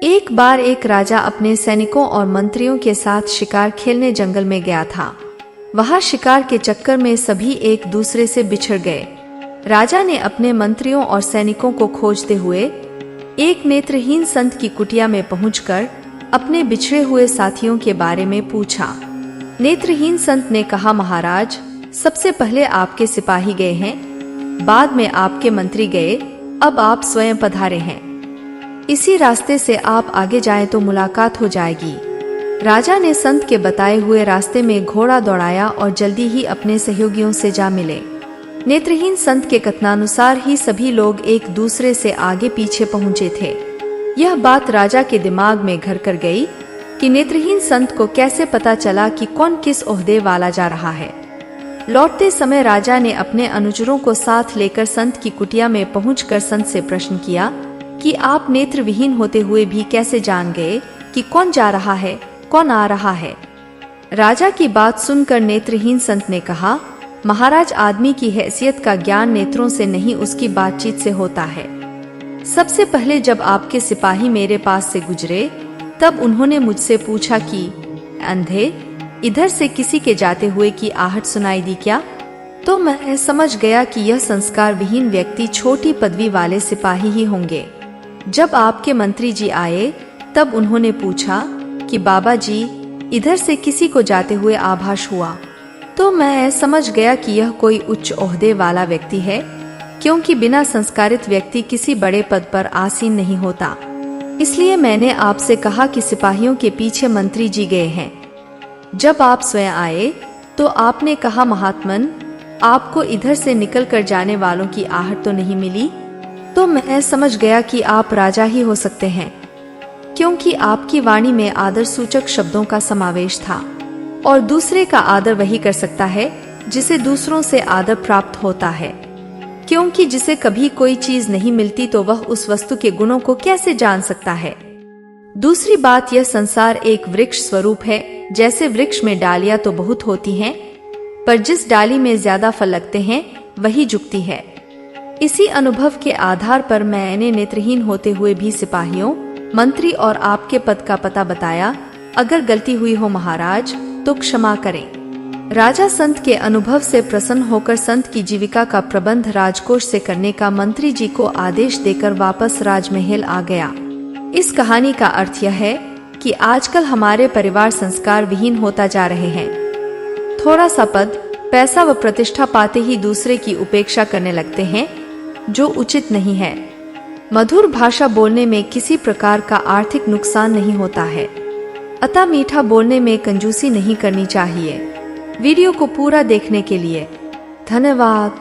एक बार एक राजा अपने सैनिकों और मंत्रियों के साथ शिकार खेलने जंगल में गया था। वहां शिकार के चक्कर में सभी एक दूसरे से बिछड़ गए। राजा ने अपने मंत्रियों और सैनिकों को खोजते हुए एक नेत्रहीन संत की कुटिया में पहुंचकर अपने बिछड़े हुए साथियों के बारे में पूछा। नेत्रहीन संत ने कहा, महाराज, सबसे पहले आपके सिपाही गए हैं, बाद में आपके मंत्री गए, अब आप स्वयं पधारे हैं। इसी रास्ते से आप आगे जाएं तो मुलाकात हो जाएगी। राजा ने संत के बताए हुए रास्ते में घोड़ा दौड़ाया और जल्दी ही अपने सहयोगियों से जा मिले। नेत्रहीन संत के कथनानुसार ही सभी लोग एक दूसरे से आगे पीछे पहुंचे थे। यह बात राजा के दिमाग में घर कर गई कि नेत्रहीन संत को कैसे पता चला कि कौन किस ओहदे वाला जा रहा है। लौटते समय राजा ने अपने अनुचरों को साथ लेकर संत की कुटिया में पहुंचकर संत से प्रश्न किया कि आप नेत्र विहीन होते हुए भी कैसे जान गए कि कौन जा रहा है, कौन आ रहा है। राजा की बात सुनकर नेत्रहीन संत ने कहा, महाराज, आदमी की हैसियत का ज्ञान नेत्रों से नहीं उसकी बातचीत से होता है। सबसे पहले जब आपके सिपाही मेरे पास से गुजरे तब उन्होंने मुझसे पूछा कि अंधे, इधर से किसी के जाते हुए की आहट सुनाई दी क्या? तो मैं समझ गया कि यह संस्कार विहीन व्यक्ति छोटी पदवी वाले सिपाही ही होंगे। जब आपके मंत्री जी आए तब उन्होंने पूछा कि बाबा जी, इधर से किसी को जाते हुए आभास हुआ, तो मैं समझ गया कि यह कोई उच्च ओहदे वाला व्यक्ति है, क्योंकि बिना संस्कारित व्यक्ति किसी बड़े पद पर आसीन नहीं होता। इसलिए मैंने आपसे कहा कि सिपाहियों के पीछे मंत्री जी गए हैं। जब आप स्वयं आए तो आपने कहा, महात्मन, आपको इधर से निकल कर जाने वालों की आहट तो नहीं मिली? तो मैं समझ गया कि आप राजा ही हो सकते हैं, क्योंकि आपकी वाणी में आदर सूचक शब्दों का समावेश था। और दूसरे का आदर वही कर सकता है जिसे दूसरों से आदर प्राप्त होता है, क्योंकि जिसे कभी कोई चीज नहीं मिलती तो वह उस वस्तु के गुणों को कैसे जान सकता है। दूसरी बात, यह संसार एक वृक्ष स्वरूप है। जैसे वृक्ष में डालियां तो बहुत होती हैं, पर जिस डाली में ज्यादा फल लगते हैं वही झुकती है। इसी अनुभव के आधार पर मैंने नेत्रहीन होते हुए भी सिपाहियों, मंत्री और आपके पद का पता बताया। अगर गलती हुई हो महाराज तो क्षमा करें। राजा संत के अनुभव से प्रसन्न होकर संत की जीविका का प्रबंध राजकोष से करने का मंत्री जी को आदेश देकर वापस राजमहल आ गया। इस कहानी का अर्थ यह है कि आजकल हमारे परिवार संस्कार विहीन होता जा रहे हैं। थोड़ा सा पद, पैसा व प्रतिष्ठा पाते ही दूसरे की उपेक्षा करने लगते हैं, जो उचित नहीं है। मधुर भाषा बोलने में किसी प्रकार का आर्थिक नुकसान नहीं होता है, अतः मीठा बोलने में कंजूसी नहीं करनी चाहिए। वीडियो को पूरा देखने के लिए धन्यवाद।